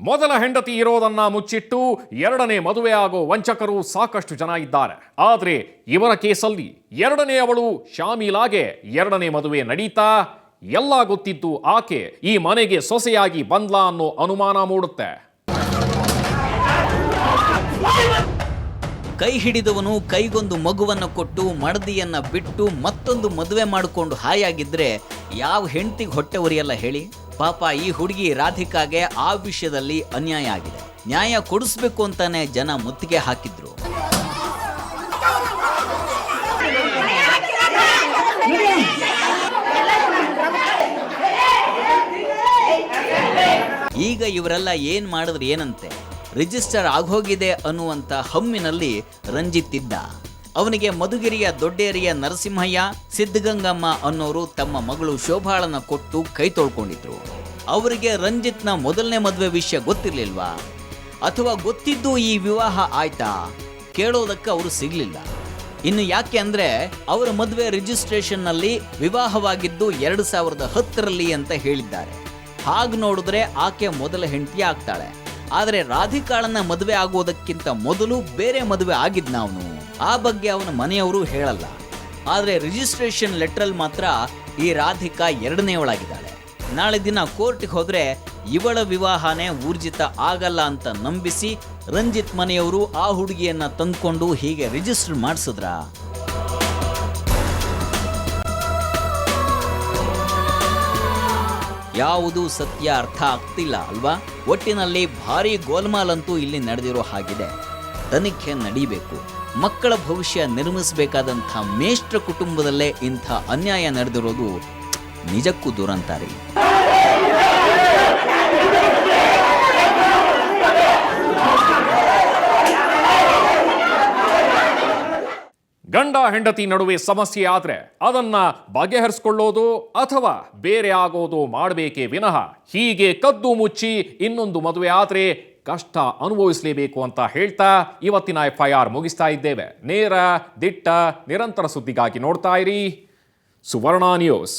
ಮೊದಲ ಹೆಂಡತಿ ಇರೋದನ್ನ ಮುಚ್ಚಿಟ್ಟು ಎರಡನೇ ಮದುವೆ ಆಗೋ ವಂಚಕರು ಸಾಕಷ್ಟು ಜನ ಇದ್ದಾರೆ. ಆದರೆ ಇವರ ಕೇಸಲ್ಲಿ ಎರಡನೇ ಅವಳು ಶಾಮೀಲಾಗೆ ಎರಡನೇ ಮದುವೆ ನಡೀತಾ ಎಲ್ಲ ಗೊತ್ತಿದ್ದು ಆಕೆ ಈ ಮನೆಗೆ ಸೊಸೆಯಾಗಿ ಬಂದ್ಲಾ ಅನ್ನೋ ಅನುಮಾನ ಮೂಡುತ್ತೆ. ಕೈ ಹಿಡಿದವನು ಕೈಗೊಂದು ಮಗುವನ್ನು ಕೊಟ್ಟು ಮಡದಿಯನ್ನ ಬಿಟ್ಟು ಮತ್ತೊಂದು ಮದುವೆ ಮಾಡಿಕೊಂಡು ಹಾಯಾಗಿದ್ರೆ ಯಾವ ಹೆಂಡತಿಗೆ ಹೊಟ್ಟೆ ಉರಿಯಲ್ಲ ಹೇಳಿ. ಪಾಪ ಈ ಹುಡುಗಿ ರಾಧಿಕಾಗೆ ಆ ವಿಷಯದಲ್ಲಿ ಅನ್ಯಾಯ ಆಗಿದೆ. ನ್ಯಾಯ ಕೊಡಿಸ್ಬೇಕು ಅಂತಾನೆ ಜನ ಮುತ್ತಿಗೆ ಹಾಕಿದ್ರು. ಈಗ ಇವರೆಲ್ಲ ಏನ್ ಮಾಡಿದ್ರೆ ಏನಂತೆ, ರಿಜಿಸ್ಟರ್ ಆಗೋಗಿದೆ ಅನ್ನುವಂಥ ಹಮ್ಮಿನಲ್ಲಿ ರಂಜಿತ್ ಇದ್ದ. ಅವನಿಗೆ ಮಧುಗಿರಿಯ ದೊಡ್ಡೇರಿಯ ನರಸಿಂಹಯ್ಯ, ಸಿದ್ಧಗಂಗಮ್ಮ ಅನ್ನೋರು ತಮ್ಮ ಮಗಳು ಶೋಭಾಳನ್ನ ಕೊಟ್ಟು ಕೈ ತೊಳ್ಕೊಂಡಿದ್ರು. ಅವರಿಗೆ ರಂಜಿತ್ನ ಮೊದಲನೇ ಮದುವೆ ವಿಷಯ ಗೊತ್ತಿರ್ಲಿಲ್ವಾ? ಅಥವಾ ಗೊತ್ತಿದ್ದು ಈ ವಿವಾಹ ಆಯ್ತಾ? ಕೇಳೋದಕ್ಕೆ ಅವರು ಸಿಗ್ಲಿಲ್ಲ. ಇನ್ನು ಯಾಕೆ ಅಂದ್ರೆ ಅವರ ಮದುವೆ ರಿಜಿಸ್ಟ್ರೇಷನ್ನಲ್ಲಿ ವಿವಾಹವಾಗಿದ್ದು 2010ರಲ್ಲಿ ಅಂತ ಹೇಳಿದ್ದಾರೆ. ಹಾಗೆ ನೋಡಿದ್ರೆ ಆಕೆ ಮೊದಲ ಹೆಂಡತಿ ಆಗ್ತಾಳೆ. ಆದರೆ ರಾಧಿಕಾಳನ್ನ ಮದುವೆ ಆಗೋದಕ್ಕಿಂತ ಮೊದಲು ಬೇರೆ ಮದುವೆ ಆಗಿದ್ನ ಅವನು. ಆ ಬಗ್ಗೆ ಅವನ ಮನೆಯವರು ಹೇಳಲ್ಲ. ಆದರೆ ರಿಜಿಸ್ಟ್ರೇಷನ್ ಲೆಟ್ರಲ್ಲಿ ಮಾತ್ರ ಈ ರಾಧಿಕಾ ಎರಡನೇವಳಾಗಿದ್ದಾಳೆ. ನಾಳೆ ದಿನ ಕೋರ್ಟ್ಗೆ ಹೋದ್ರೆ ಇವಳ ವಿವಾಹನೇ ಊರ್ಜಿತ ಆಗಲ್ಲ ಅಂತ ನಂಬಿಸಿ ರಂಜಿತ್ ಮನೆಯವರು ಆ ಹುಡುಗಿಯನ್ನ ತಂದ್ಕೊಂಡು ಹೀಗೆ ರಿಜಿಸ್ಟರ್ ಮಾಡಿಸಿದ್ರ. ಯಾವುದು ಸತ್ಯ ಅರ್ಥ ಆಗ್ತಿಲ್ಲ ಅಲ್ವಾ? ಒಟ್ಟಿನಲ್ಲಿ ಭಾರಿ ಗೋಲ್ಮಾಲ್ ಅಂತೂ ಇಲ್ಲಿ ನಡೆದಿರೋ ಹಾಗಿದೆ. ತನಿಖೆ ನಡೀಬೇಕು. ಮಕ್ಕಳ ಭವಿಷ್ಯ ನಿರ್ಮಿಸಬೇಕಾದಂಥ ಮೇಷ್ಟ್ರ ಕುಟುಂಬದಲ್ಲೇ ಇಂಥ ಅನ್ಯಾಯ ನಡೆದಿರೋದು ನಿಜಕ್ಕೂ ದುರಂತಾರಿ. ಗಂಡ ಹೆಂಡತಿ ನಡುವೆ ಸಮಸ್ಯೆ ಆದ್ರೆ ಅದನ್ನ ಬಗೆಹರಿಸ್ಕೊಳ್ಳೋದು ಅಥವಾ ಬೇರೆ ಆಗೋದು ಮಾಡಬೇಕೇ ವಿನಃ ಹೀಗೆ ಕದ್ದು ಮುಚ್ಚಿ ಇನ್ನೊಂದು ಮದುವೆ ಆದ್ರೆ ಕಷ್ಟ ಅನುಭವಿಸಲೇಬೇಕು ಅಂತ ಹೇಳ್ತಾ ಇವತ್ತಿನ FIR ಮುಗಿಸ್ತಾ ಇದ್ದೇವೆ. ನೇರ ದಿಟ್ಟ ನಿರಂತರ ಸುದ್ದಿಗಾಗಿ ನೋಡ್ತಾ ಇರಿ ಸುವರ್ಣ ನ್ಯೂಸ್.